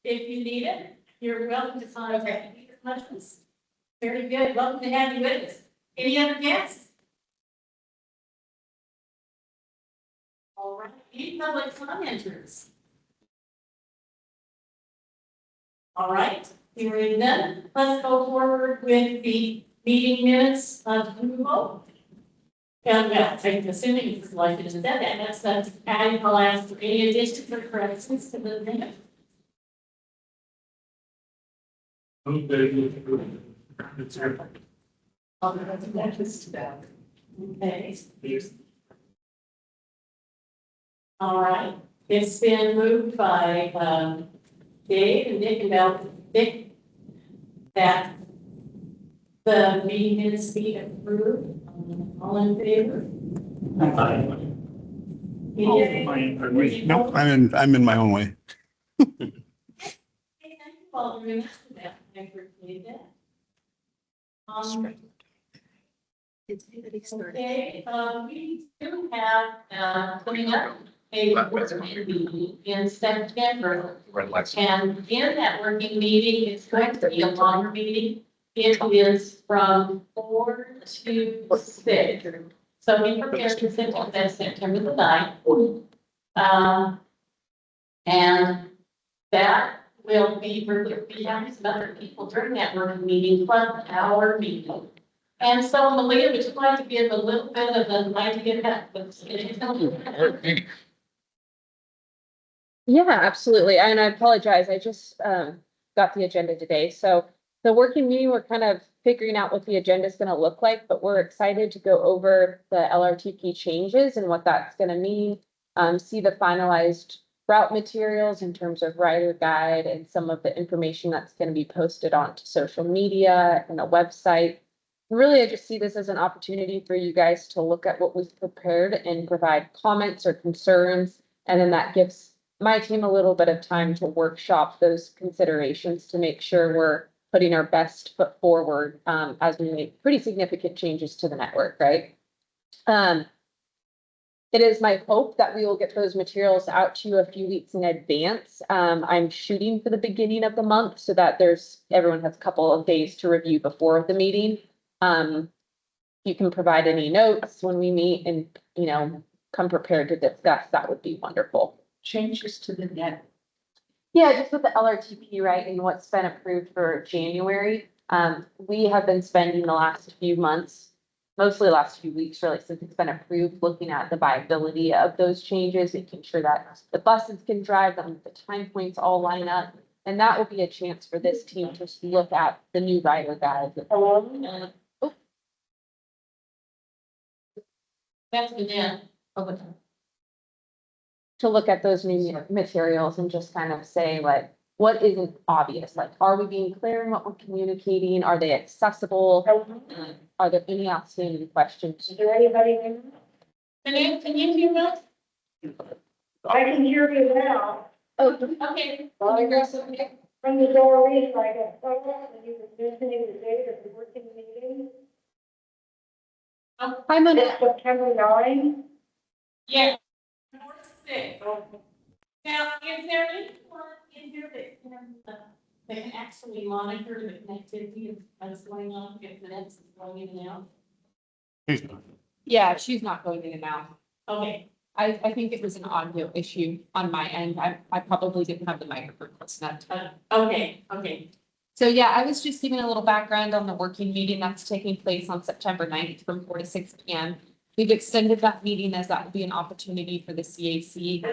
if you need it, you're welcome to contact me as much as. Very good. Welcome to have you with us. Any other guests? All right. Any public commenters? All right. Hearing none, let's go forward with the meeting minutes of approval. And well, I'm assuming it's like it is that, that's adding the last any additions or corrections to the minute. Okay. All right. It's been moved by Dave and Nick and Nick that the meeting minutes be approved. All in favor? Nope, I'm in my own way. Hey, thank you all very much for that. I appreciate that. Okay, we do have coming up a working meeting in September. And in that working meeting, it's going to be a longer meeting. It is from 4 to 6. So be prepared to sit on that September the 9th. And that will be, be having some other people during that working meeting, plus our meeting. And so, Malia, would you like to give a little bit of a, like to get that? Yeah, absolutely. And I apologize. I just got the agenda today. So the working meeting, we're kind of figuring out what the agenda is going to look like, but we're excited to go over the LRTP changes and what that's going to mean. See the finalized route materials in terms of rider guide and some of the information that's going to be posted onto social media and the website. Really, I just see this as an opportunity for you guys to look at what we've prepared and provide comments or concerns. And then that gives my team a little bit of time to workshop those considerations to make sure we're putting our best foot forward as we make pretty significant changes to the network, right? It is my hope that we will get those materials out to you a few weeks in advance. I'm shooting for the beginning of the month so that everyone has a couple of days to review before the meeting. You can provide any notes when we meet and, you know, come prepared to discuss. That would be wonderful. Changes to the net. Yeah, just with the LRTP, right, and what's been approved for January. We have been spending the last few months, mostly the last few weeks, really, since it's been approved, looking at the viability of those changes, making sure that the buses can drive, that the time points all line up. And that will be a chance for this team to look at the new rider guide. That's the net. To look at those new materials and just kind of say, like, what isn't obvious? Like, are we being clear in what we're communicating? Are they accessible? Are there any outstanding questions? Is there anybody in? Can you hear us? I can hear you now. Oh, Okay. From the doorway, I got photos and you were mentioning the date of the working meeting. hi, Mona. It's September 9. Yeah. 4 to 6. Now, is there anyone in here that can actually monitor the connectivity of what's going on, if minutes is going in and out? Yeah, she's not going in and out. Okay, I think it was an audio issue on my end. I probably didn't have the microphone close enough. okay. So yeah, I was just giving a little background on the working meeting that's taking place on September 9th from 4 to 6 p.m. We've extended that meeting as that will be an opportunity for the CAC.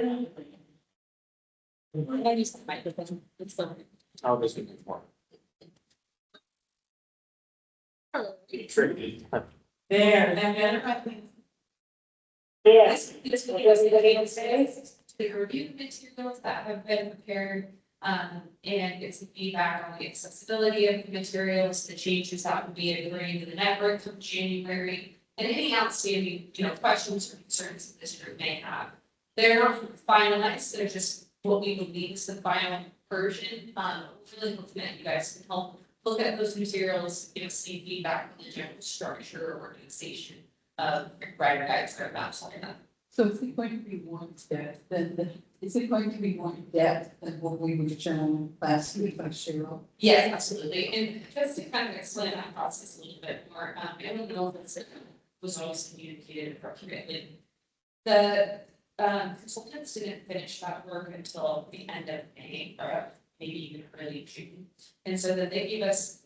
I use the microphone. It's so. Oh, this would be more. Tricky. There, that better. Yes. This will give us the chance to review the materials that have been prepared and get some feedback on the accessibility of the materials, the changes that would be agreeing to the network from January, and any outstanding, questions or concerns that this group may have. They're not finalized, they're just what we believe is the final version. Really hoping that you guys can help look at those materials, see feedback on the general structure or organization of rider guides or maps like that. So is it going to be one step, then Is it going to be more in depth than what we were shown last week by Cheryl? Yes, absolutely. And just to kind of explain that process a little bit more, I don't know if it's was always communicated appropriately. The consultants didn't finish that work until the end of May or maybe even early June. And so then they gave us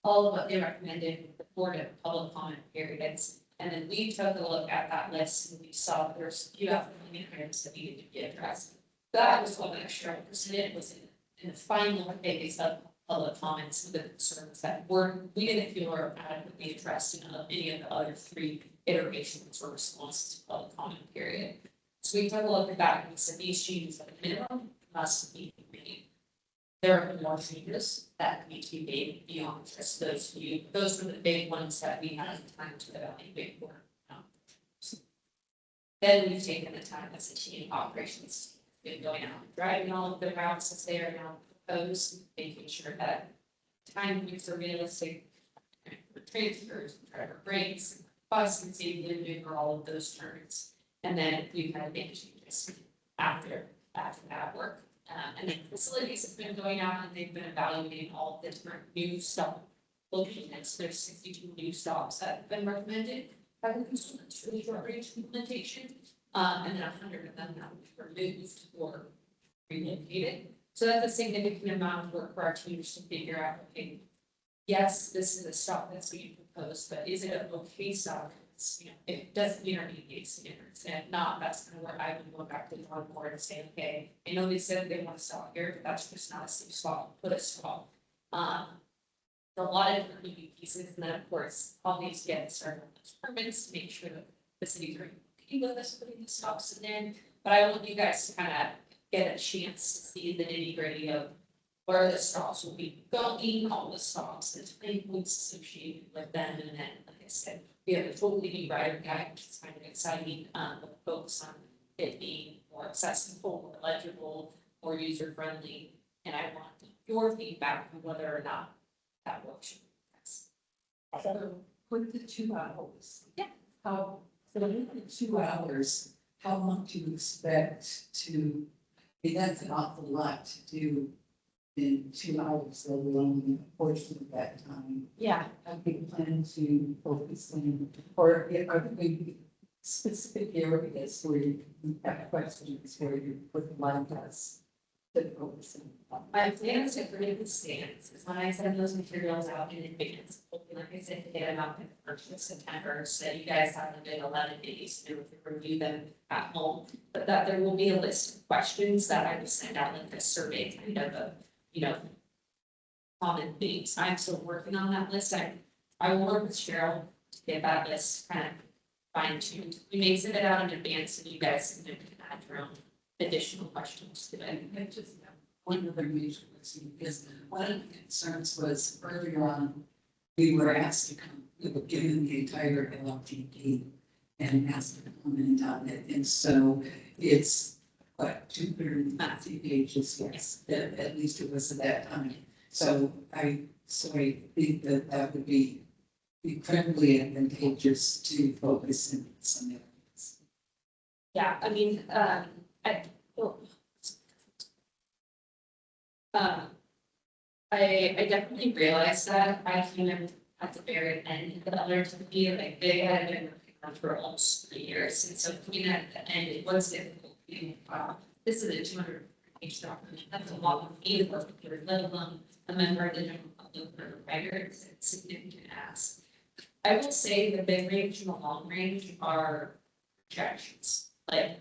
all of what they recommended for the public comment periods. And then we took a look at that list and we saw there was a few outstanding items that needed to be addressed. That was what extra presented was in the final phase of public comments with the concerns that we didn't feel were adequately addressed in any of the other 3 iterations or responses to public comment period. So we took a look at that and we said these changes at a minimum must be made. There are more changes that need to be made beyond just those few. Those were the big ones that we had time to evaluate for. Then we've taken the time as a team operations, been going out and driving all of the routes as they are now proposed, making sure that time points are realistic for transfers, driver breaks, bus and safety limiting for all of those turns. And then we've had big changes after that work. And then facilities have been going out and they've been evaluating all of the different new stop locations. There's 62 new stops that have been recommended by the consultants for the short range implementation. And then 100 of them have been removed or relocated. So that's a significant amount of work for our teams to figure out, okay, yes, this is a stop that's being proposed, but is it an okay stop? It doesn't meet our ADA standards, and if not, that's kind of where I would go back to the drawing board and say, okay, I know they said they want to stop here, but that's just not a safe spot, put a stop. A lot of different moving pieces, and then of course, all these get started on those permits to make sure that the cities are okay with us putting the stops in. But I want you guys to kind of get a chance to see the nitty gritty of where the stops will be going, all the stops, the time points associated with them, and then, like I said, we have a totally new rider guide, which is kind of exciting, with focus on it being more accessible, more legible, more user friendly. And I want your feedback on whether or not that works. So with the 2 hours. Yeah. How, for the 2 hours, how long do you expect to, that's an awful lot to do in 2 hours, let alone a portion of that time. Yeah. How do you plan to focus in, or are there going to be specific areas where you have questions, where you would like us to focus on? My plan is to create the stands, is when I send those materials out in advance, hopefully, like I said, to get them out in the 1st of September, so that you guys have a good 11 days to review them at home. But that there will be a list of questions that I will send out, like a survey kind of common things. I'm still working on that list. I will work with Cheryl to get that list kind of fine-tuned. We may send it out in advance so you guys can add your own additional questions to it. I just have one other major question, because one of the concerns was earlier on, we were asked to come, we were given the entire LLTP and asked to comment on it, and so it's what, 250 pages, yes, at least it was at that time. So I think that would be incredibly advantageous to focus in some areas. Yeah, I mean, I definitely realized that I came in at the very end of the other TDP, like they had been working on for almost 3 years, and so coming at the end, it was difficult. This is a 200-page document. That's a lot of me to work through, let alone a member of the general public or a writer. It's a significant ask. I will say the big range and the long range are projections. Like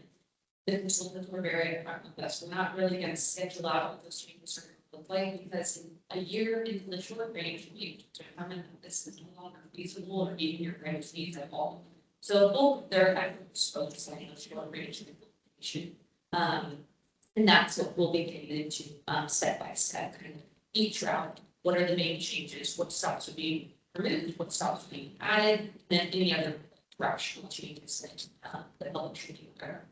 the consultants were very upfront with us. We're not really going to schedule out what those changes are going to look like, because in a year in the short range, we determine that this is no longer feasible or meeting your range needs at all. So both their efforts focus on the short range implementation. And that's what we'll be getting into step by step, kind of each route. What are the main changes? What stops are being removed? What stops are being added? And then any other rational changes that help you do better.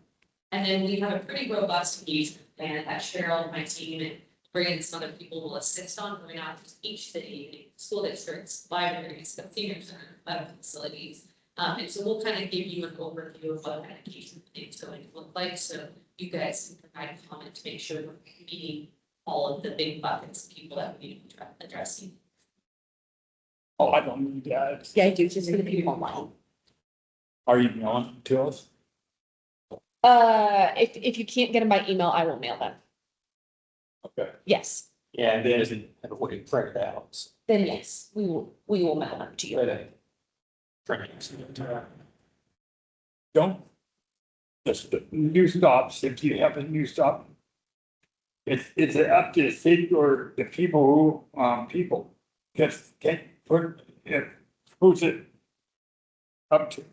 And then we have a pretty robust engagement plan that Cheryl, my team, and bringing some other people will assist on going out to each city, school districts, libraries, senior center, medical facilities. And so we'll kind of give you an overview of what that engagement plan is going to look like. So you guys can provide comment to make sure we're meeting all of the big buckets of people that we need to be addressing. Oh, I don't need that. Yeah, I do, just for the people online. Are you mailing it to us? If you can't get them by email, I will mail them. Okay. Yes, Yeah, and then have a way to print it out. then yes, we will mail them to you. Don't. Just the new stops, if you have a new stop. It's up to the city or the people who, people, just can't put, who's it up to?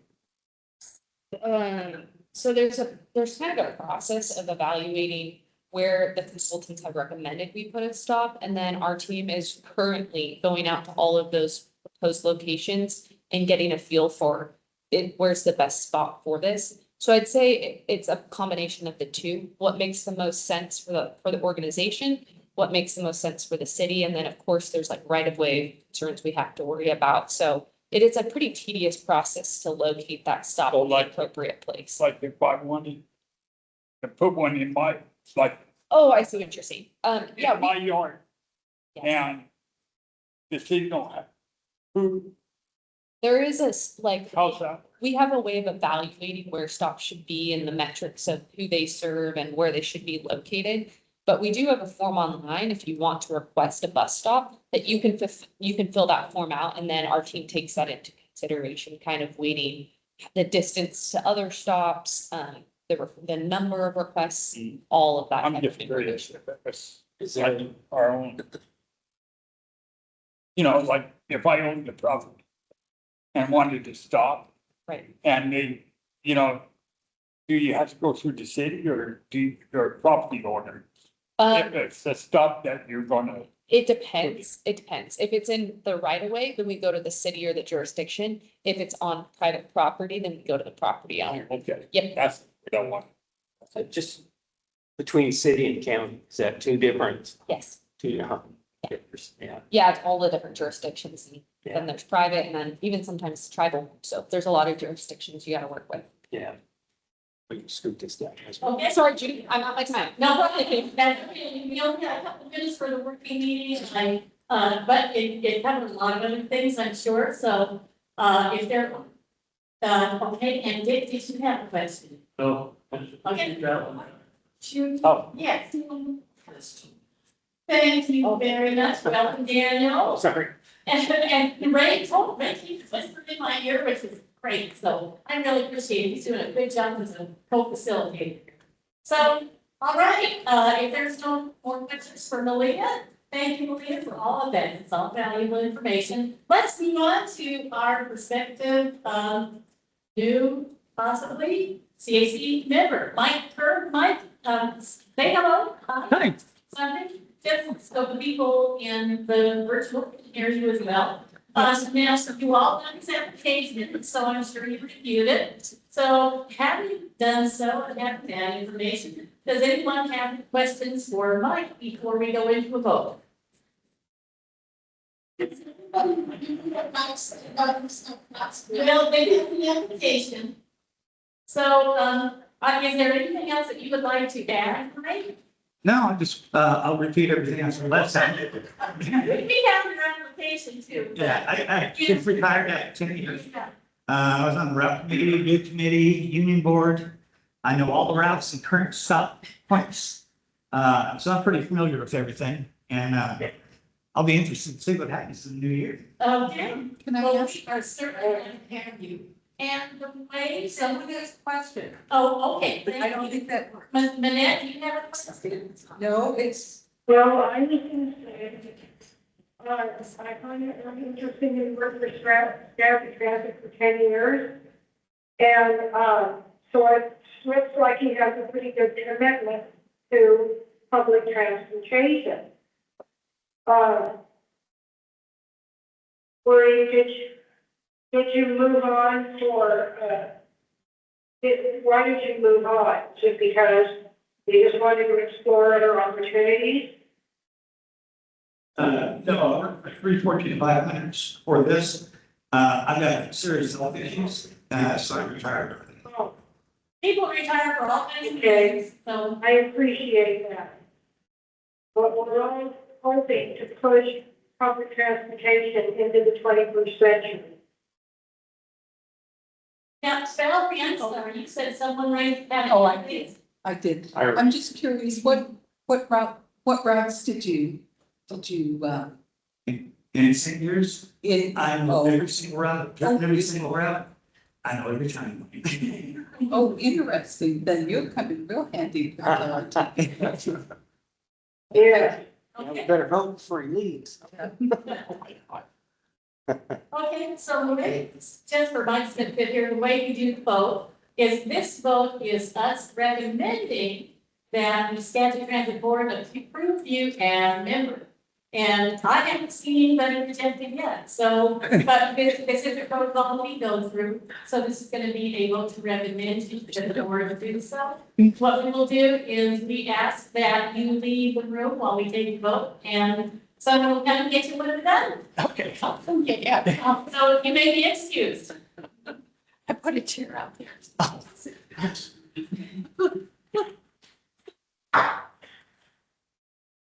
So there's kind of a process of evaluating where the consultants have recommended we put a stop. And then our team is currently going out to all of those proposed locations and getting a feel for it, where's the best spot for this. So I'd say it's a combination of the two. What makes the most sense for the organization, what makes the most sense for the city, and then of course there's like right-of-way concerns we have to worry about. So it is a pretty tedious process to locate that stop So in the like- appropriate place. Like if I wanted to put one in my, like, Oh, I see what you're saying. Yeah, in my yard. Yes. And the city don't have, who, there is how's that? we have a way of evaluating where stops should be and the metrics of who they serve and where they should be located. But we do have a form online if you want to request a bus stop that you can fill that form out, and then our team takes that into consideration, kind of weighting the distance to other stops, the number of requests, all of that. I'm type just of curious information. if it's like our own. You know, like if I owned the property and wanted to stop Right. and they, you know, do you have to go through the city or do your property owner? If it's a stop that you're gonna, It depends. It depends. If it's in the right of way, then we go to the city or the jurisdiction. If it's on private property, then we go to the property owner. okay, Yep. that's what I want. Just between city and county, is that two different, Yes. yeah. Yeah, it's all the different jurisdictions. And Yeah. then there's private and then even sometimes tribal. So there's a lot of jurisdictions you gotta work with. Yeah. We can scoot this down. Okay, Sorry, Judy, I'm out my time. no, that's okay. We only have a couple minutes for the working meeting, and but it covered a lot of other things, I'm sure, so, if there, okay, and Dick, did you have a question? No. Okay. Shoot. Oh. Yes. Thank you very much, welcome Daniel. Sorry. And Ray keeps whispering in my ear, which is great, so I really appreciate it. He's doing a good job as a co-facilitator. So, all right, if there's no more questions for Malia, thank you, Malia, for all of that. It's all valuable information. Let's move on to our prospective, new, possibly CAC member, Mike Kerr. Mike, say hello. Hi. Something, just so the people in the virtual can hear you as well. Now, so you all done this application, so I'm sure you reviewed it. So having done so and having that information, does anyone have questions for Mike before we go into a vote? Well, they have the application. So, is there anything else that you would like to add, Mike? No, I'll repeat everything I said last time. We have your application too. Yeah, I just retired at 10 years. Yeah. I was on the route committee, bid committee, union board. I know all the routes and current stop points. So I'm pretty familiar with everything, and I'll be interested to see what happens in the new year. Okay. Can I Well, ask? we are certainly going to have you. And the way, Someone has a question. oh, okay. I don't think that works. Manette, do you have a question? No, it's, Well, I was gonna say, I find it very interesting in work for Skagit Transit for 10 years. And, so it looks like he has a pretty good commitment to public transportation. Did you move on why did you move on? Is it because you just wanted to explore other opportunities? No, I worked for 314 500s for this. I've got serious health issues, so I retired. Oh, People retire for all kinds of things, so. I appreciate that. But we're all hoping to push public transportation into the 21st century. Now, Valerie, I'm sorry, you said someone raised that. Oh, I did. I did. I- I'm just curious, what routes did you, In seniors, in? I know every single route, every single route. I know every time. Oh, interesting. Then you're coming real handy. Yeah. Okay. Better hope before he leaves. Okay, so the way, just for my benefit here, the way you do the vote is this vote is us recommending that the Skagit Transit Board approve you as member. And I haven't seen anybody reject it yet, so, but this is a protocol we go through. So this is gonna be able to recommend you to the board to do so. What we will do is we ask that you leave the room while we take the vote, and someone will come and get you when it's done. Okay. Yeah, So you may be excused. I put a chair out there.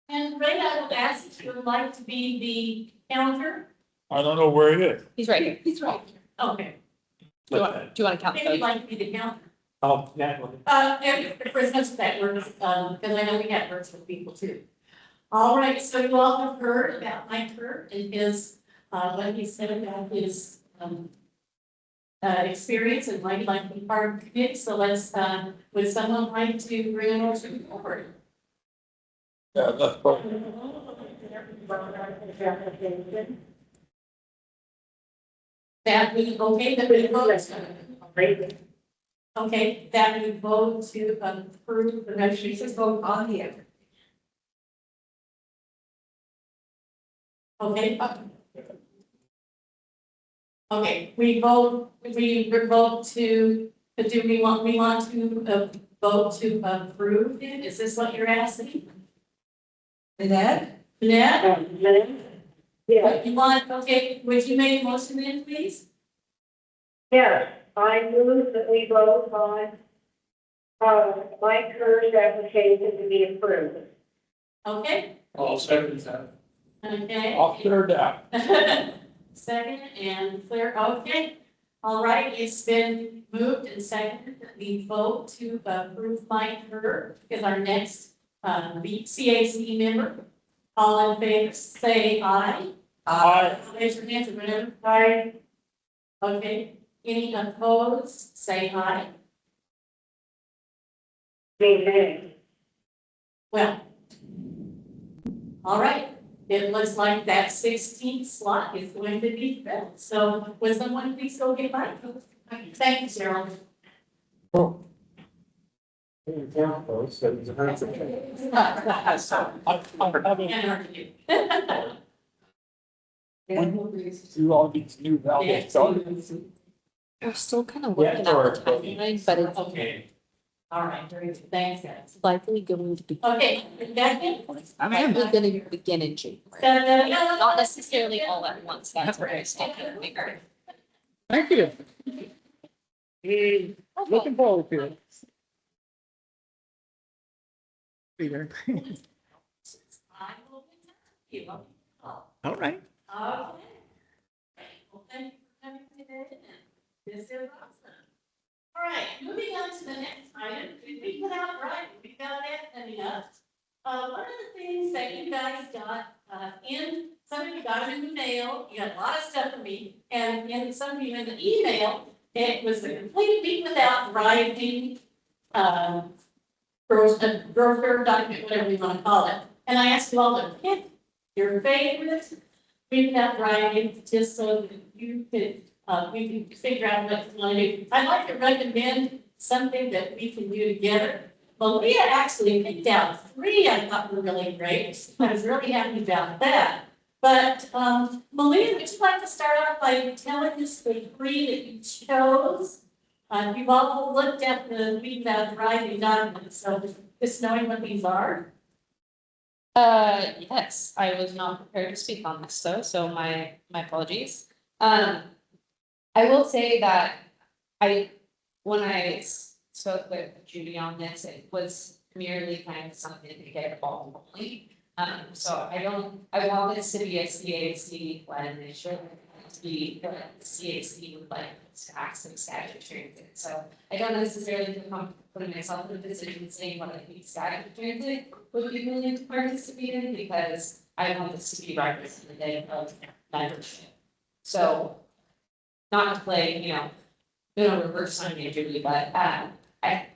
And Ray, I will ask if you would like to be the counter. I don't know where it is. He's right here. He's right. Okay, Do you want to count maybe you'd those? like to be the counter. Oh, yeah. And for as much as that works, because I know we have works with people too. All right, so you all have heard about Mike Kerr and his, what he said about his, experience and why he'd like to be part of the committee. So let's, would someone like to bring an motion forward? Yeah, that's part. That we, okay, that we vote. Okay, that we vote to approve the motion. Just vote on the other. Okay. Okay, we vote to, do we want to vote to approve it? Is this what you're asking? Ned? Yeah? Yeah, You want, okay, would you make a motion then, please? yes, I move that we vote on, Mike Kerr's application to be approved. Okay, I'll second that. okay. I'll clear that. Second and clear, okay. All right, it's been moved and seconded that we vote to approve Mike Kerr as our next CAC member. All in favor, say aye. Aye. Raise your hands or whatever. I, Okay, any opposed, say aye. mean, Well, all right, it looks like that 16th slot is going to be filled. So would someone please go get Mike? Thank you, Cheryl. And argue. Do all these new values. We're still kind of Yeah, working out the timeline, but it's Okay. All right, very good. Thanks, guys. likely going to be. Okay, Becky? I'm in. Likely going to begin in January. Not necessarily all at once, that's where it's taking bigger. Thank you. Hey, looking forward to it. Peter. I will return you. All right. Okay. Well, thank you for coming today. This is awesome. All right, moving on to the next item. Did we put out right? We got that coming up. One of the things that you guys got some of you got it in the mail. You got a lot of stuff from me, and some of you in the email. It was a complete week without driving. Brochure document, whatever you want to call it. And I asked you all to pick your favorite week without driving, just so that you could, we can figure out what you want to do. I'd like to recommend something that we can do together. Malia actually picked out 3 I thought were really great. I was really happy about that. But Malia, would you like to start off by telling us the 3 that you chose? You've all looked at the week without driving documents, so just knowing what these are. Yes, I was not prepared to speak on this though, so my apologies. I will say that when I spoke with Judy on this, it was merely kind of something to get a ball rolling. So I want this to be a CAC when it should be the CAC would like tax and Skagit Transit. So I don't necessarily feel comfortable putting myself in a position saying what I think Skagit Transit would be willing to participate in, because I want this to be representative of membership. So not to play, reverse on you, Julie, but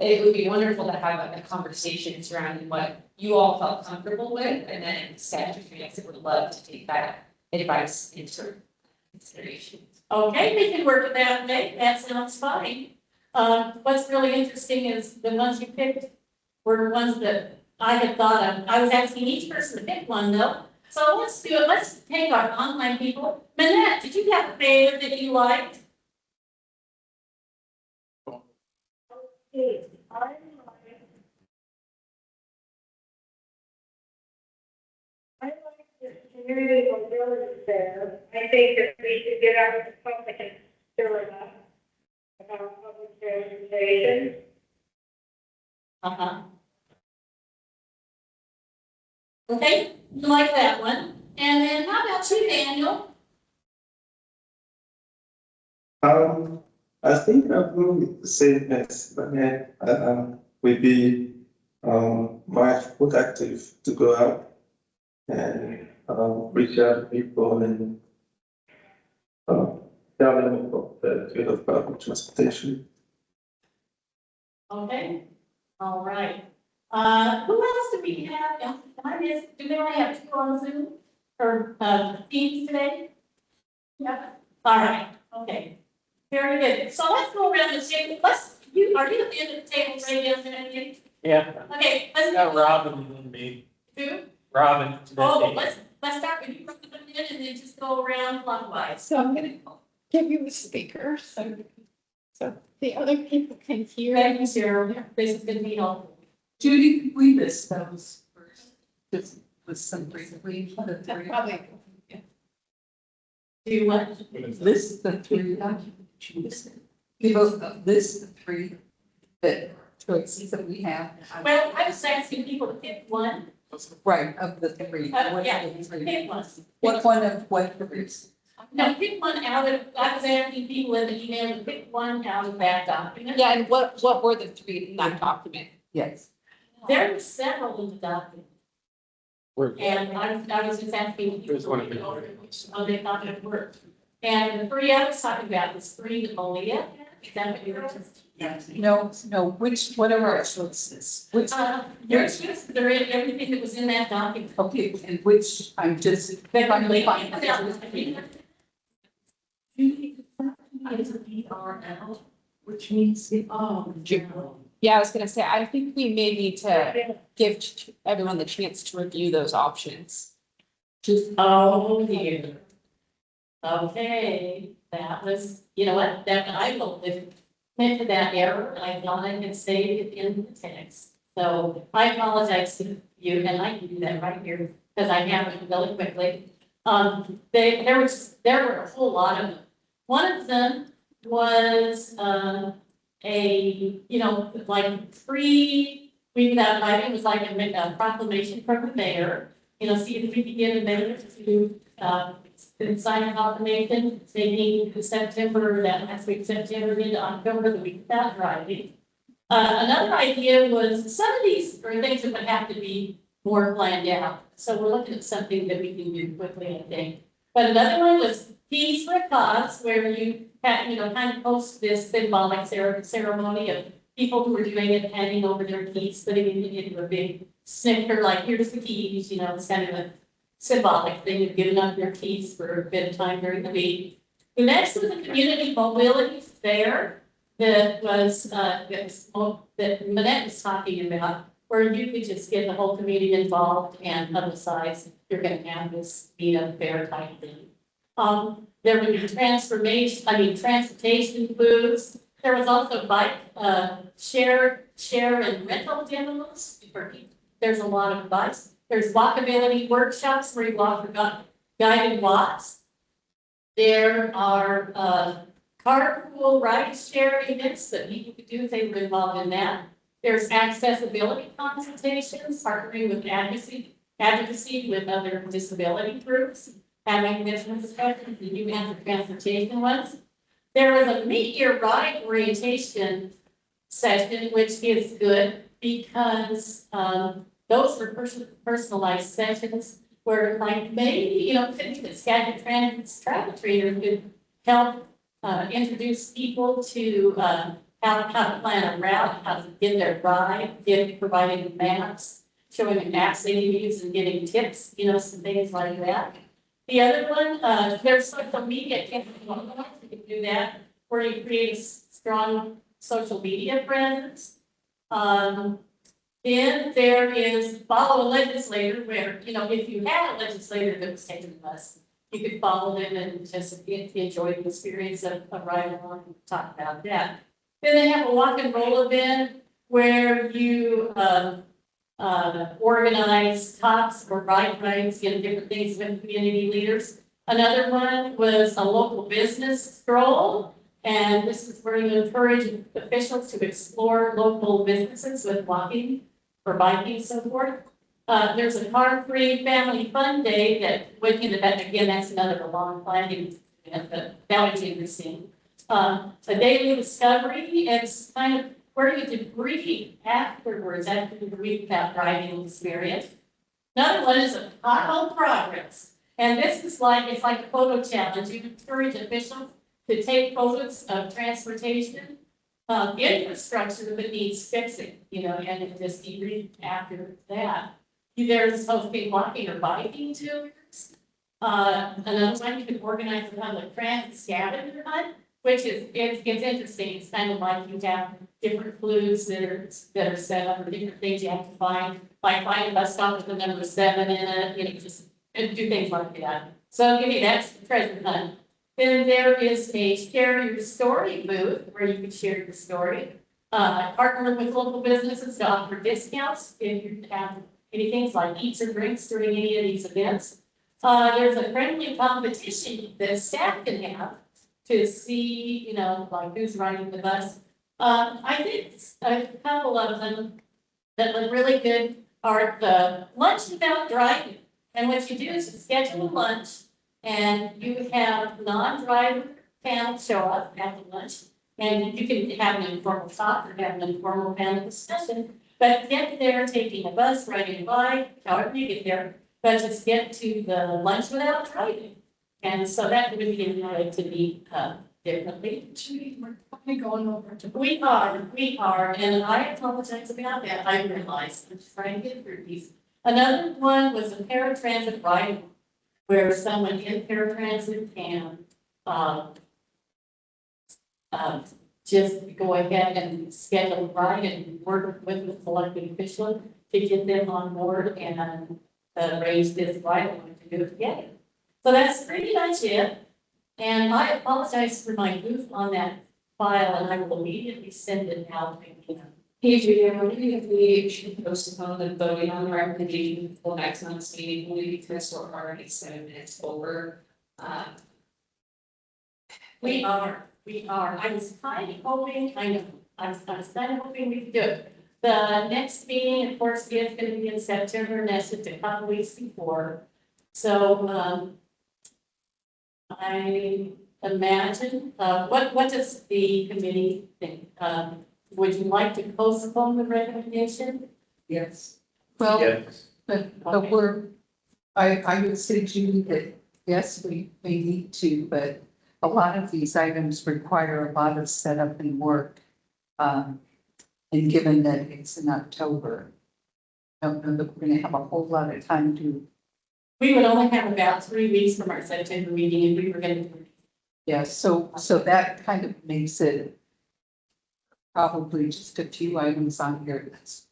it would be wonderful to have a conversation surrounding what you all felt comfortable with, and then Skagit Transit would love to take that advice into consideration. Okay, we can work it that way, that sounds fine. What's really interesting is the ones you picked were ones that I had thought of. I was asking each person to pick one though. So let's do it, let's take our online people. Manette, did you have a favorite that you liked? Okay, I like this community mobility fair. I think that we should get out of the public and stir it up about public transportation. Okay, you like that one. And then how about you, Daniel? I think I'm going with the same as Bernard. We'd be much productive to go out and reach out to people and tell them about the field of public transportation. Okay, all right. Who else do we have? Do we only have two on Zoom or Teams today? Yeah. All right, okay. Very good. So let's go around the table. Are you at the end of the table right now, Sandy? Yeah. Okay, let's Got Robin and me. do. Robin. Oh, let's start with you from the beginning and then just go around clockwise. So I'm gonna give you the speaker, so the other people can hear. Thank you, Cheryl. This is gonna be helpful. Judy, could we list those first? Just with some briefly, the three. Probably. Do what? List the three documents. Give us a list of three that choices that we have. Well, I was asking people to pick one. Right, of the three. What Yeah, are the three? pick one. What one of what three? No, pick one out of, I was asking people in the email to pick one out of that document. Yeah, and what were the three in that document? Yes. There were several in the document. And I was just asking. There's one of them. How they thought it worked. And the three I was talking about was three that Malia had. Is that what you were just? No, what are our choices? Which, Your choices, they're in everything that was in that document. okay, and which, I'm just trying to find. Which means, general. Yeah, I was gonna say, I think we may need to give everyone the chance to review those options. Oh, dear. Okay, that was, you know what, that I will admit to that error, I thought I had saved it in the text. So I apologize to you, and I can do that right here, because I have it really quickly. There were a whole lot of them. One of them was, like 3 weeks out, I think it was like a proclamation from the mayor, see if we could get a mayor to sign a proclamation stating September, that last week, September into October, the week without driving. Another idea was some of these are things that would have to be more planned out. So we're looking at something that we can do quickly, I think. But another one was Peace for a Cause, where you have, kind of post this symbolic ceremony of people who are doing it, handing over their keys, putting it into a big snicker, like here's the keys, it's kind of a symbolic thing of giving up your keys for a bit of time during the week. The next was a community mobility fair that was, that Manette was talking about, where you could just get the whole community involved and publicize you're gonna have this meetup fair type thing. There would be transportation booths. There was also bike, share and rental demos for people. There's a lot of bikes. There's walkability workshops where you walk for guided walks. There are, carpool ride share events that people could do if they were involved in that. There's accessibility consultations, partnering with advocacy with other disability groups, having different discussions, and you have the transportation ones. There was a meet-your ride orientation session, which is good because those were personalized sessions where, like, maybe, you know, could be the Skagit Transit travel trainer could help introduce people to how to plan a route, how to get their ride, providing maps, showing them maps they can use and getting tips, you know, some things like that. The other one, there's social media, you can do that, where you create a strong social media presence. Then there is follow a legislator where, you know, if you had a legislator that was taking the bus, you could follow them and just enjoy the experience of riding along and talk about that. Then they have a walk and roll event where you organize talks or ride rides, you know, different things with community leaders. Another one was a local business stroll. And this is where you encourage officials to explore local businesses with walking or biking and so forth. There's a car-free family fun day that went into that. Again, that's another long planning event, but that was interesting. A daily discovery, it's kind of where you debrief afterwards after you debrief that riding experience. Another one is a pothole progress. And this is like, it's like a photo challenge. You encourage officials to take photos of transportation infrastructure that needs fixing, you know, and it just debrief after that. There's supposed to be walking or biking tours. Another one, you can organize a public transit scavenger hunt, which is, it's interesting. It's kind of like you have different clues that are set up, or different things you have to find, like find a bus stop with the number 7 in it, you know, just do things like that. So, okay, that's the treasure hunt. Then there is a share your story booth where you can share your story. Partner with local businesses to offer discounts if you have anything like eats or drinks during any of these events. There's a friendly competition that staff can have to see, you know, like who's riding the bus. I think a couple of them that look really good are the lunch without driving. And what you do is you schedule a lunch and you have non-driver panels show up after lunch. And you can have an informal talk or have an informal panel discussion. But get there, taking a bus, riding a bike, however you get there, but just get to the lunch without driving. And so that would be invited to be differently. We're going over to. We are, and I apologize about that. I realize I'm trying to get through these. Another one was a paratransit ride, where someone in paratransit can just go ahead and schedule a ride and work with the selected official to get them on board and arrange this ride to do it together. So that's pretty much it. And I apologize for my goof on that file, and I will immediately send it out again. Hey, Julia, I wonder if we should postpone the voting on the recommendation for next month's meeting, only because we're already 7 minutes over. We are. I was kind of hoping, I was kind of hoping we could do it. The next meeting, of course, is going to be in September, and that's just a couple weeks before. So, I imagine, what does the committee think? Would you like to postpone the recommendation? Yes. Well, Yes. But Okay. I would say, Judy, that yes, we may need to, but a lot of these items require a lot of setup and work. And given that it's in October, I don't know that we're gonna have a whole lot of time to, We would only have about 3 weeks from our September meeting, and we were going to. yeah, so that kind of makes it probably just a few items on here that's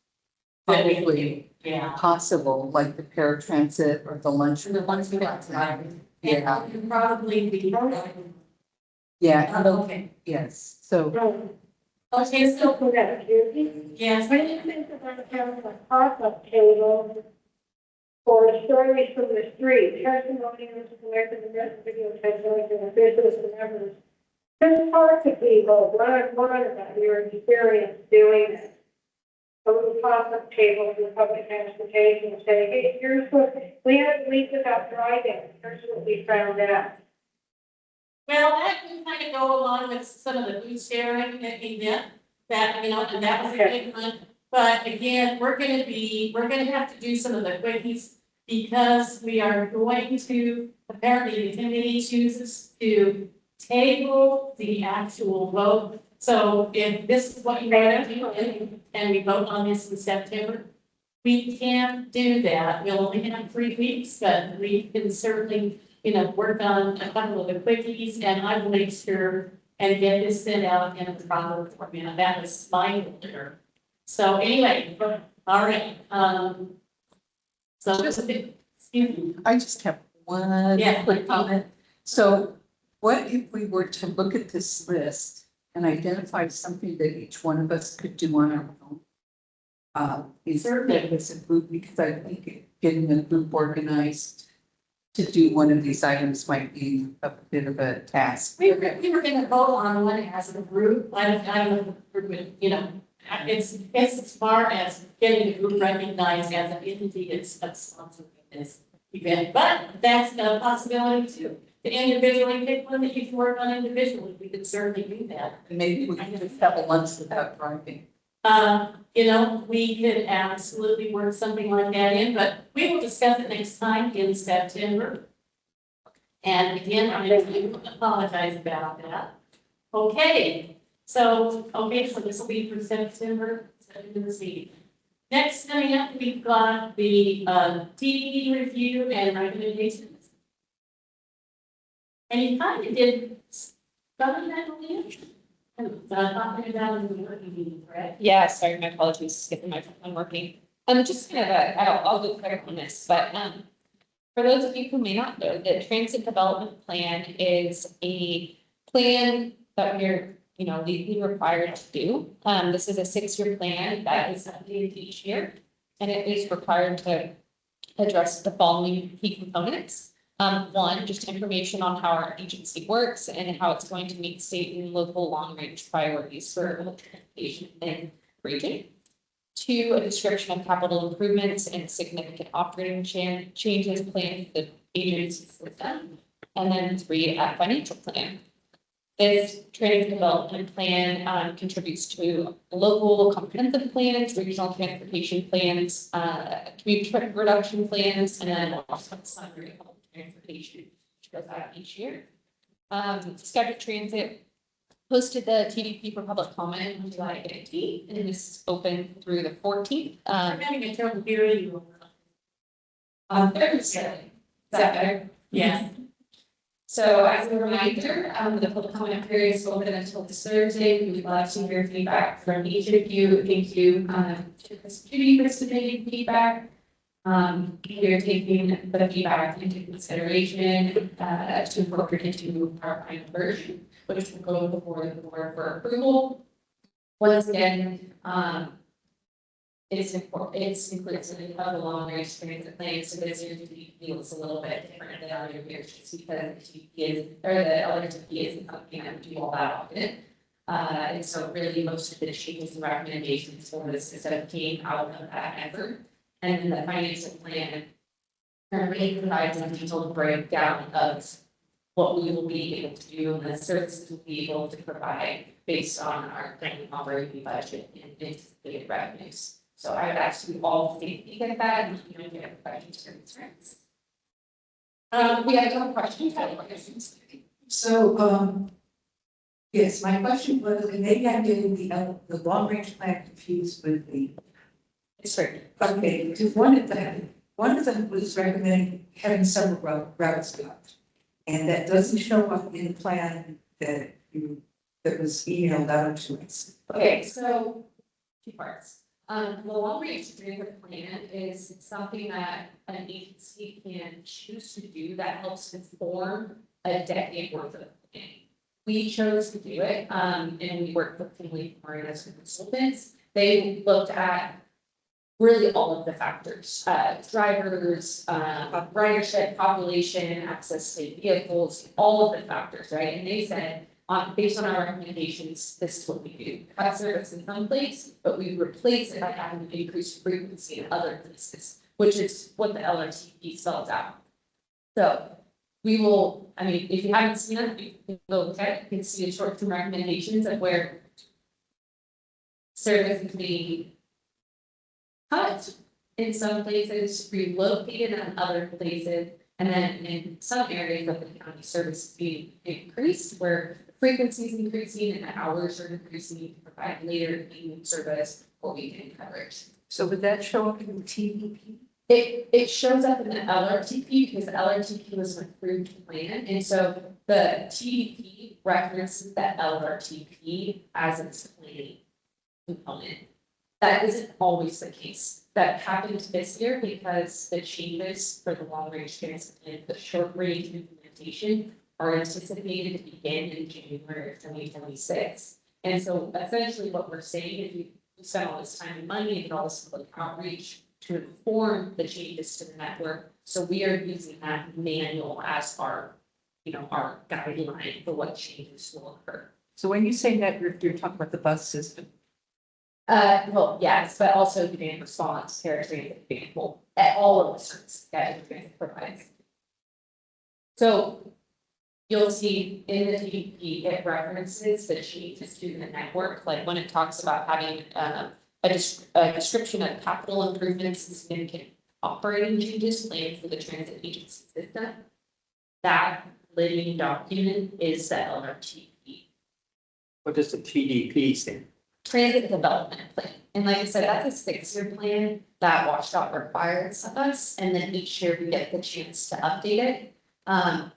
probably Yeah. possible, like the paratransit or the lunch. The ones we got tonight. Yeah. And probably the. Yeah, Okay. yes, so. Okay, so, For that, Judy. yes, What do you think about having a pop-up table for stories from the street, testimonials collected in this video testimony from officials and members? To just talk to people, one about your experience doing it. A little toss-up table for public transportation and say, hey, here's what, we had to leave without driving, here's what we found out. Well, that can kind of go along with some of the food sharing event, that, you know, and that was a big one. But again, we're gonna have to do some of the quickies, because we are going to, apparently the committee chooses to table the actual vote. So if this is what you want to do, and we vote on this in September, we can't do that. We'll only have 3 weeks, but we can certainly, you know, work on a couple of the quickies, and I will make sure and get this sent out in a proper format. That was my order. So anyway, all right, so just, excuse me. I just have one Yeah. quick comment. So what if we were to look at this list and identify something that each one of us could do on our own? Is that as a group, because I think getting a group organized to do one of these items might be a bit of a task. We were gonna vote on one as a group. I don't know, if we're gonna, you know, it's as far as getting the group recognized as an entity, it's a sponsor of this event, but that's a possibility too. To individually pick one that you can work on individually, we could certainly do that. And maybe we can just have a lunch without driving. You know, we could absolutely work something like that in, but we will discuss it next time in September. And again, I do apologize about that. Okay, so this will be for September meeting. Next coming up, we've got the TDP review and recommendations. And you kind of did some of that, talking about in the working meeting, correct? Yeah, sorry, my apologies, skipping my phone working. Just kind of I'll go quick on this, but, for those of you who may not know, the transit development plan is a plan that we're, you know, legally required to do. This is a 6-year plan that is updated each year, and it is required to address the following key components. One, just information on how our agency works and how it's going to meet state and local long-range priorities for transportation in the region. 2, a description of capital improvements and significant operating changes planned for the agency system. And then 3, a financial plan. This transit development plan contributes to local comprehensive plans, regional transportation plans, commuter trip reduction plans, and then also summary of transportation, which goes out each year. Skagit Transit posted the TDP for public comment on July 18th, and this is open through the 14th. I'm having a terrible hearing you. On Thursday. Is that better? Yes. So as a reminder, the public comment period is open until this Thursday. We would love to hear feedback from each of you. Thank you to Chris Judy for submitting feedback. We are taking the feedback into consideration to incorporate into our final version, which will go before the board for approval. Once again, it's important, it's inclusive of the long range transit plan, so this year's TDP looks a little bit different than other years, just because the TDP is, or the LRTP isn't something that we do all that often. And so really most of the changes and recommendations for this is that came out of that effort. And then the financial plan currently provides a detailed breakdown of what we will be able to do and the services we'll be able to provide based on our current operating budget and anticipated revenues. So I would ask you all to take a peek at that, and if you don't have questions or concerns. We have a question. So, yes, my question was, and maybe I'm getting the long range plan confused with the. Sorry. Okay, because one of them was recommending having several routes blocked. And that doesn't show up in the plan that was emailed out to us. Okay, so 2 parts. The long range transit plan is something that an agency can choose to do that helps inform a decade worth of planning. We chose to do it, and we worked with Finley as consultants. They looked at really all of the factors, drivers, ridership, population, access to vehicles, all of the factors, right? And they said based on our recommendations, this is what we do. Cut service in some place, but we replace it by having increased frequency in other places, which is what the LRTP spells out. So we will, I mean, if you haven't seen it, you can go look at it, you can see the short-term recommendations of where service is being cut in some places, relocated in other places, and then in some areas of the county, service is being increased where frequency is increasing and the hours are increasing to provide later evening service or weekend coverage. So would that show up in the TDP? It shows up in the LRTP because the LRTP was an approved plan, and so the TDP references that LRTP as its planning component. That isn't always the case. That happened this year because the changes for the long range transit plan, the short range implementation are anticipated to begin in January of 2026. And so essentially what we're saying is we spent all this time and money and all this public outreach to inform the changes to the network. So we are using that manual as our, our guideline for what changes will occur. So when you say that, you're talking about the bus system. Well, yes, but also demand response, paratransit, example, at all of the services that transit provides. So you'll see in the TDP, it references the changes to the network, like when it talks about having a description of capital improvements and significant operating changes planned for the transit agency system. That living document is the LRTP. What does the TDP stand? Transit development plan. And like I said, that's a 6-year plan that WashDOT requires of us. And then each year we get the chance to update it.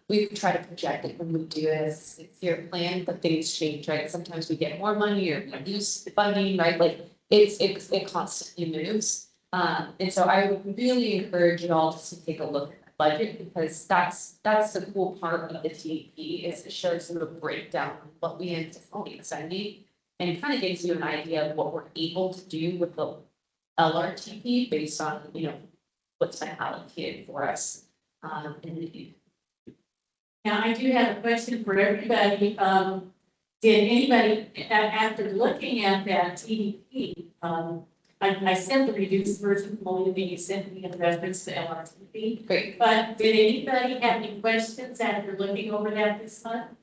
We try to project it when we do a 6-year plan, but things change, right? Sometimes we get more money or we lose funding, right? Like it constantly moves. And so I would really encourage you all just to take a look at the budget because that's the cool part of the TDP is it shows you a breakdown of what we anticipate spending. And it kind of gives you an idea of what we're able to do with the LRTP based on, what's been allocated for us. In the Now, I do have a question for everybody. Did anybody, after looking at that TDP, I sent the reduced version only that you sent me in reference to LRTP. Great. But did anybody have any questions after looking over that this month?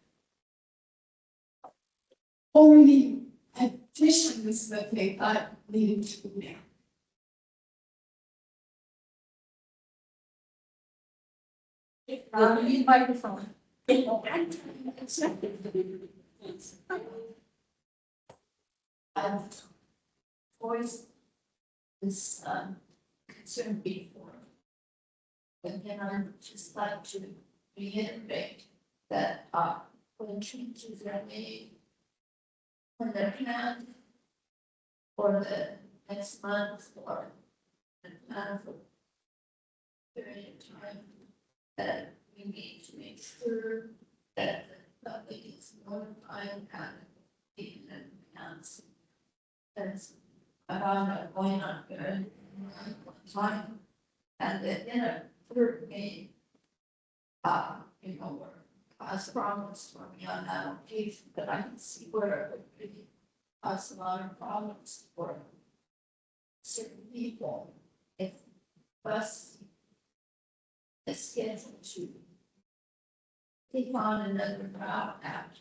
Only additions that they thought needed to be there. Need microphone. I've voiced this concern before. And then I'd just like to reiterate that when changes are made on the plan for the next month or the plan for period of time, that we need to make sure that the public is notified and in advance. That's about going on very long time. And that in a third meeting, where us problems for me on that occasion, but I can see where it would be us a lot of problems for certain people if bus is scheduled to take on another route after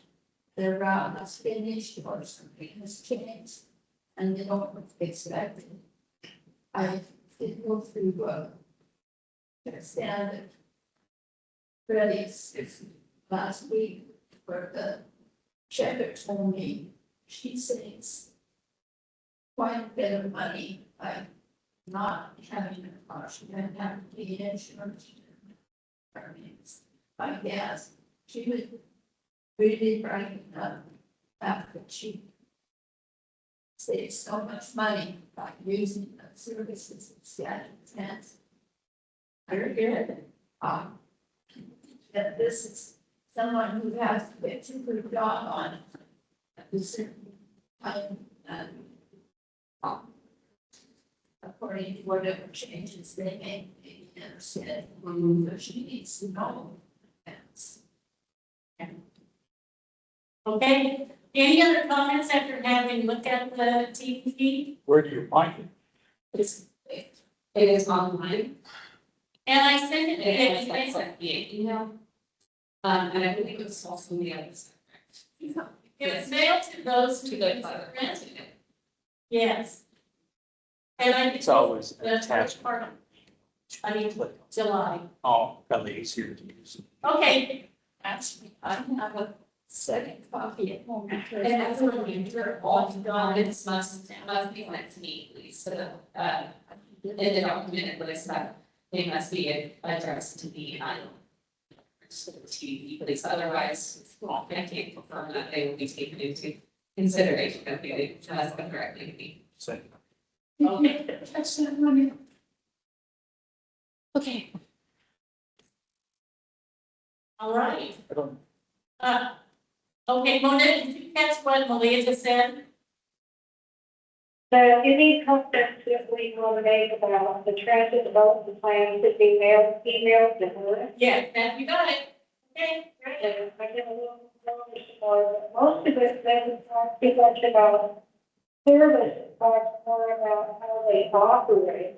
their route is finished or something has changed and they don't expect it. I did go through the standard credits last week where the checker told me she saves quite a bit of money by not having a car. She didn't have to pay insurance. I guess she was really brighten up after she saved so much money by using the services of Skagit Transit. Very good. That this is someone who has to get to her job on a certain time and according to whatever changes they make, they understand that she needs to know. Okay, any other comments after having looked at the TDP? Where do you find it? It is online. And I sent it to It is, you. that's like the email. And I believe it was also the other side. It was mailed to those To who the. printed it. Yes. And I. It's always The attached. first part, I mean, July. Oh, probably easier to use. Okay, Actually, I have a second copy at home. And that's when we enter all the documents must be sent to me, please, so, in the document list that they must be addressed to the, to the TV, please, otherwise, I can't confirm that they will be taken into consideration, if they must come directly to me. So, okay. Okay. All right. I don't, Okay, Mona, did you catch what Malia just said? The any comments that we want to make about the transit development plan should be emailed to her. Yes, and you got it. Okay, great. And I get a little more, but most of it doesn't talk too much about service, it talks more about how they operate.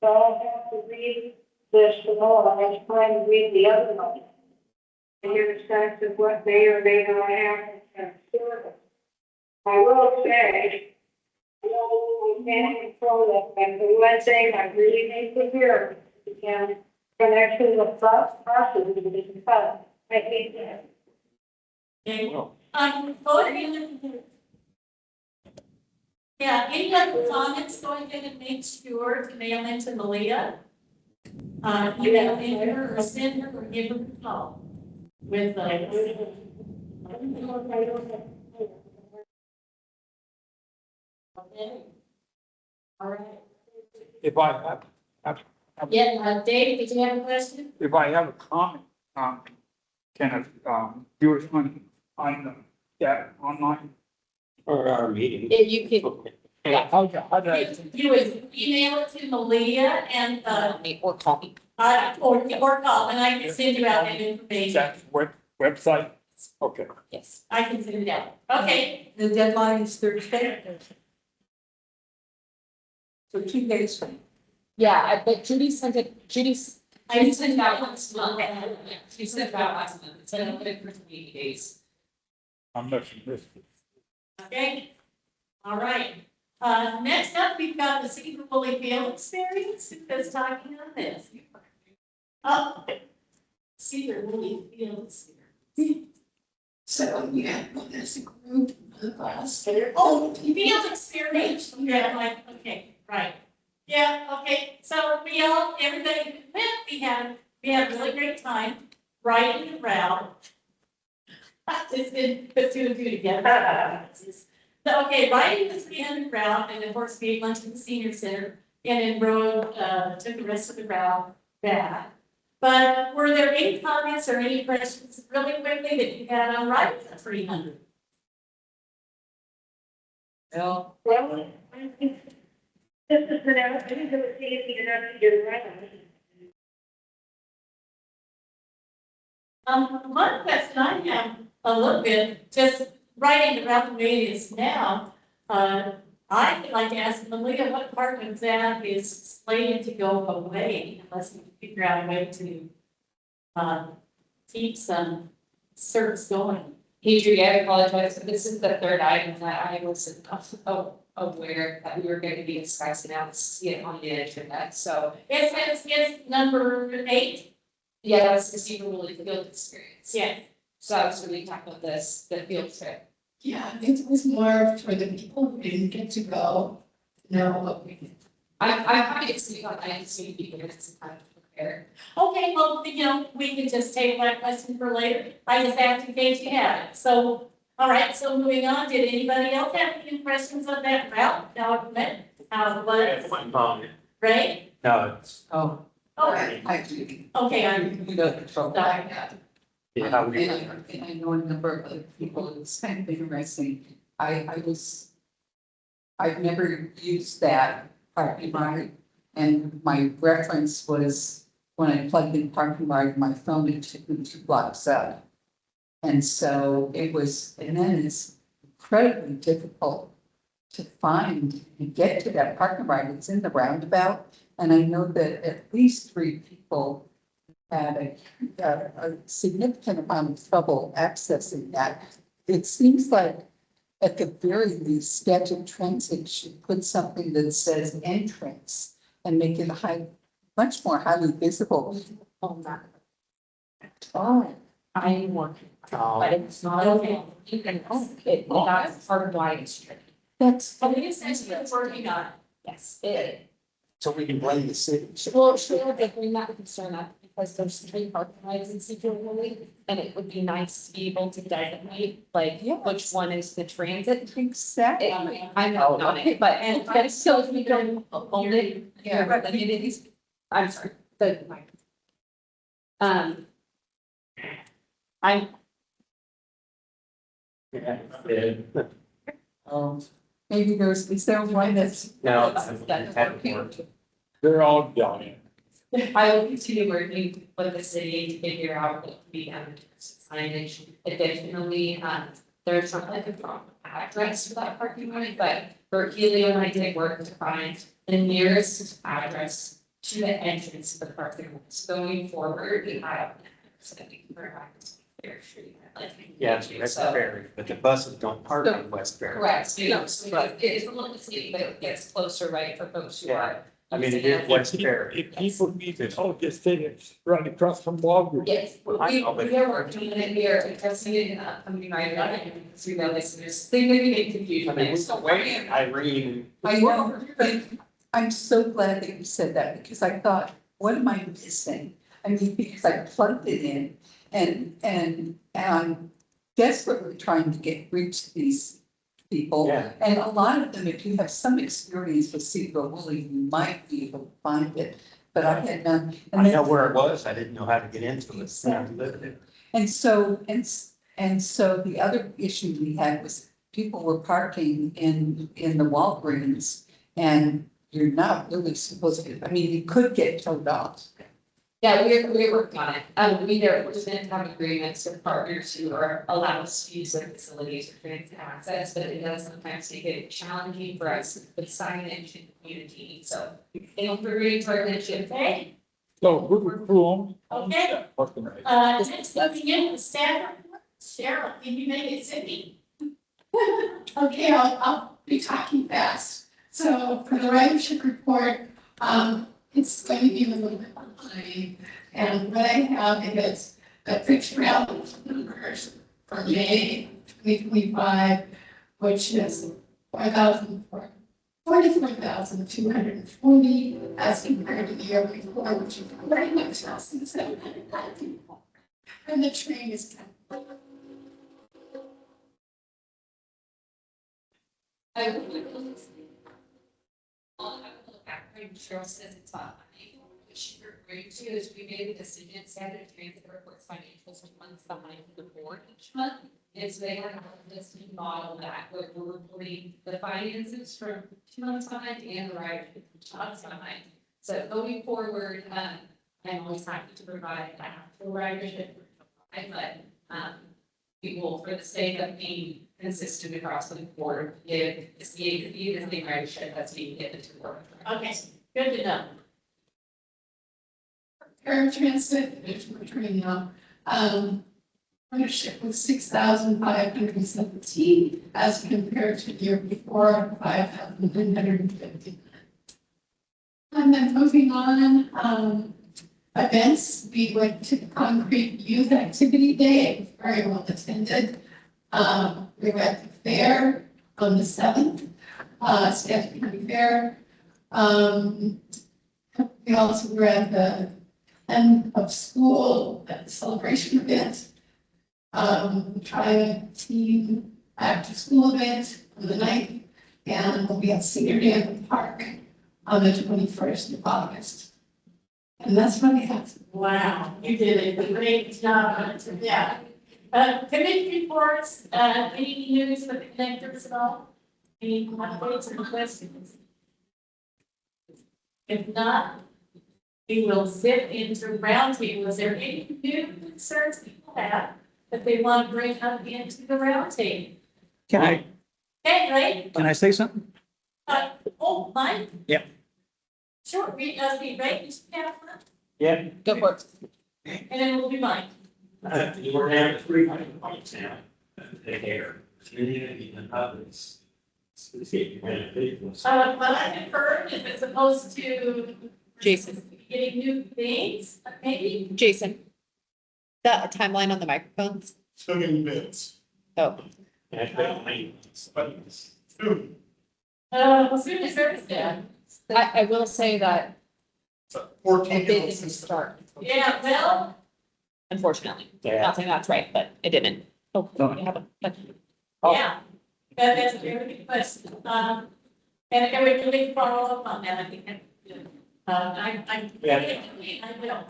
So I'll have to read this some more, I was trying to read the other one. To get a sense of what may or may not have in service. I will say, I can't control it, and the one thing I really need to hear is connection with buses, which is fun. I hate that. Okay, go ahead. Yeah, any other comments, go ahead and make sure to mail into Malia. Email in her or send her or give her a call with okay. All right. if I have, Yeah, Dave, did you have a question? if I have a comment, can I, do it on the, yeah, online? or our meeting. If you could, Okay. How do I? You would email it to Malia and, or call me. or call, and I can send you out that information. That website? Okay. Yes. I can send it out. Okay, The deadline is Thursday. So 2 days from. Yeah, but Judy sent it, I Sent it out last month. She sent it out last month, it's been open for 20 days. I'm missing this. okay. All right. Next up, we've got the Sedro-Woolley field experience. Who's talking on this? Sedro-Woolley field experience. So, yeah, there's a group of us. Oh, field experience. Yeah, like, okay, right. Yeah, okay. So everybody who went, we had a really great time riding the route. Just didn't put two and two together. So, okay, riding the 300 route, and of course, we ate lunch at the senior center, and then rode, took the rest of the route back. But were there any comments or any questions really quickly that you had on riding the 300? Well, I think this is I think it was easy enough to get around. One question I have a little bit, just writing the route the way it is now, I'd like to ask Malia, what part of that is slated to go away unless we figure out a way to, keep some service going? Adrian, I apologize, but this is the third item that I was aware that we were going to be discussing. I don't see it on the agenda, so. It's number 8. Yeah, that's the Sedro-Woolley field experience. Yeah. So I was really talking about this, the field trip. yeah, it was more for the people who didn't get to go. Know what we did. I'm happy to speak on that, just need to give it some time to prepare. Okay, well, we can just table that question for later. I just asked in case you have it. So, all right, so moving on, did anybody else have any impressions of that route? How it went, how it was? One comment. Ray? No, it's, Oh, Oh, I do. okay, I'm You know, control. yeah, And I know a number of other people, it's kind of interesting. I've never used that parking ride. And my reference was when I plugged in parking ride, my phone, it took me 2 blocks up. And so it was, and then it's incredibly difficult to find and get to that parking lot. It's in the roundabout. And I know that at least 3 people had a significant amount of trouble accessing that. It seems like at the very least, Skagit Transit should put something that says entrance and make it much more highly visible. Oh, that. Oh, I'm working, Oh, but it's not okay. You can, that's part of why it's tricky. that's, I think it's working on. Yes, it. so we can blame the city. Well, sure, they bring that concern up because there's 3 parking lots in Sedro-Woolley, and it would be nice to be able to designate, like, which one is the transit. exactly. I'm not on it, but still, if we don't own it, Yeah. but it is, I'm sorry, I'm, Yeah. Maybe is there one that's? No, that's working? They're all dying. I will continue working with the city to figure out what can be done to signage. Additionally, there's not like a proper address for that parking lot, but for Helio, I did work to find the nearest address to the entrance to the parking lot. So going forward, we have. So that we can provide Fair Street. Yeah, West Ferry, but the buses don't park on West Ferry. Correct, so it's a little city, but it gets closer, right, for folks who are. I mean, it is West Ferry. If people need to, oh, just say it's right across from Walgreens. Yes, we are working on it, we are addressing it in the upcoming rider, through the listeners, significant I confusion. mean, we're waiting, Irene. I know, but I'm so glad that you said that because I thought, what am I missing? I mean, because I plugged it in and I'm desperately trying to reach these people. Yeah. And a lot of them, if you have some experience with Sedro-Woolley, you might be able to find it, but I had none. I know where it was. I didn't know how to get into it. So I lived there. And so the other issue we had was people were parking in the Walgreens and you're not really supposed to, I mean, you could get towed off. Yeah, we're working on it. We're just going to have agreements with partners who are allow us to use their facilities for transit access, but it does sometimes make it challenging for us with signage and community. So it'll be really partnership. Okay. So who owns Okay. that parking lot? Next looking in the staff report. Cheryl, can you make it zippy? Okay, I'll be talking fast. So for the ridership report, it's going to be a little bit behind. And what I have is the fixed reality numbers for May 2025, which is 44,240 as compared to the year before, which is very much less than 700 people. And the train is kind of. I will look back, Cheryl says it's on. What she referred to is we made a decision, Skagit Transit reports financials months behind the board each month. And so they have this new model that where we're reporting the finances from 2 months behind and the ridership from 2 months behind. So going forward, I'm always happy to provide that for ridership, but we will, for the sake of being consistent across the board, give the same ridership that's being given to work. Okay, good to know. Transit, which we're trying now, ownership was 6,517 as compared to the year before, 5,950. And then moving on, events, we went to the Concrete Youth Activity Day, it was very well attended. We were at the fair on the 7th, Skagit County Fair. We also were at the end of school at the celebration event. Try a team after school event on the 9th, and we have senior day at the park on the 21st of August. And that's what we have. Wow, you did a great job. Yeah. Committee reports, any news with the connectors at all? Any updates or questions? If not, we will zip into roundtable. Is there any new concerns people have that they want to bring up into the roundtable. Can Okay, right? I say something? Oh, Mike? Yeah. Sure, read, right, you should have one, Yeah. Go for it. and then we'll be Mike. We're down to 300 points now. There. Even others. What I have heard is it's supposed to. Jason. Getting new things, maybe? Jason. That timeline on the microphones? Still getting bids. Oh, Soon as Thursday. I will say that So a 14 bid didn't start, Yeah, well, unfortunately. Yeah. Not saying that's right, but it didn't. Oh, Oh. you haven't. But yeah, that's a very good question. And we really follow up on that, I think. I will.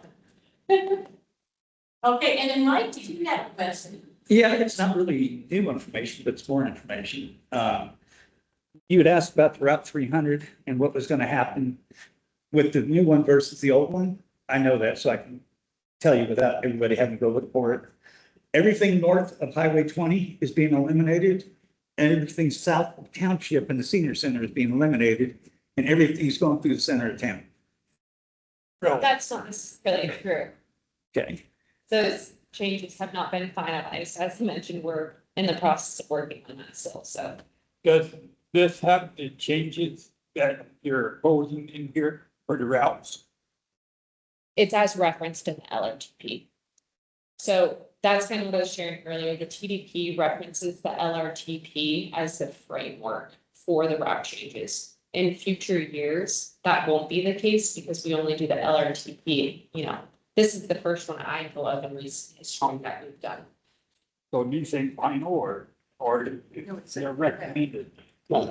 Okay, and then Mike, did you have a question? Yeah, it's not really new information, but it's more information. You had asked about the Route 300 and what was going to happen with the new one versus the old one. I know that, so I can tell you without everybody having to go look for it. Everything north of Highway 20 is being eliminated, and everything south of Township and the senior center is being eliminated, and everything's going through the center of town. that's not necessarily true. Okay. Those changes have not been finalized. As mentioned, we're in the process of working on that still, so. Does this have the changes that you're proposing in here for the routes? It's as referenced in the LRTP. So that's kind of what I was sharing earlier. The TDP references the LRTP as the framework for the route changes. In future years, that won't be the case because we only do the LRTP, this is the first one I know of in recent history that we've done. So do you say final or they're recommended?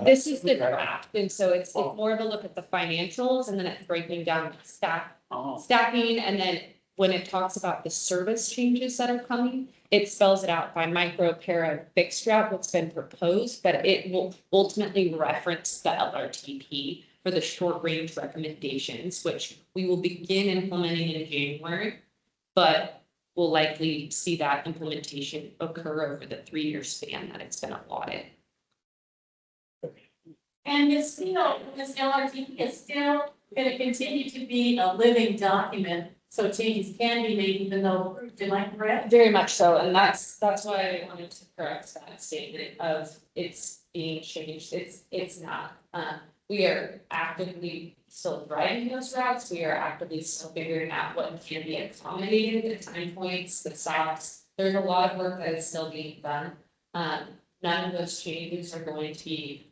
This is the draft, and so it's more of a look at the financials and then it's breaking down stacking, and then when it talks about the service changes that are coming, it spells it out by micro, para, fixed route, what's been proposed, but it will ultimately reference the LRTP for the short range recommendations, which we will begin implementing in January, but we'll likely see that implementation occur over the 3-year span that it's been allotted. And this LRTP is still going to continue to be a living document, so changes can be made even though approved, am I correct? Very much so, and that's why I wanted to correct that statement of it's being changed. It's not. We are actively still driving those routes. We are actively still figuring out what can be accommodated, the time points, the stops. There's a lot of work that is still being done. None of those changes are going to be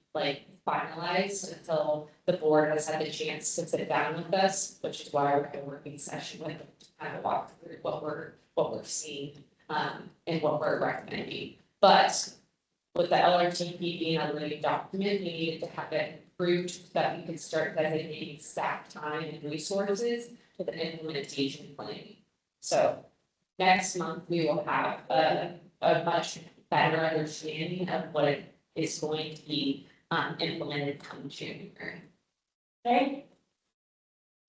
finalized until the board has had the chance to sit down with us, which is why we're in a working session with them to kind of walk through what we're seeing and what we're recommending. But with the LRTP being a living document, we needed to have it approved so that we could start designating staff time and resources to the implementation planning. So next month, we will have a much better understanding of what it is going to be implemented come January. Okay.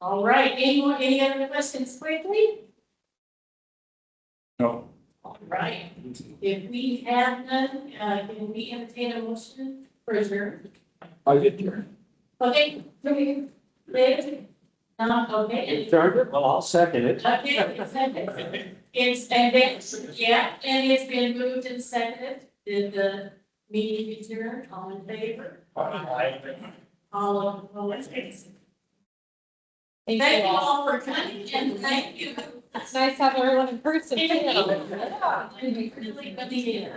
All right, any other questions quickly? No. All right, if we have none, can we entertain a motion for adjournment? I get there. Okay, David? Okay. Well, I'll second it. Okay, it's, and it's been moved and seconded. Did the meeting adjourn? All in favor? All opposed? Thank you all for coming and thank you. It's nice to have everyone in person. Yeah, we really, really did.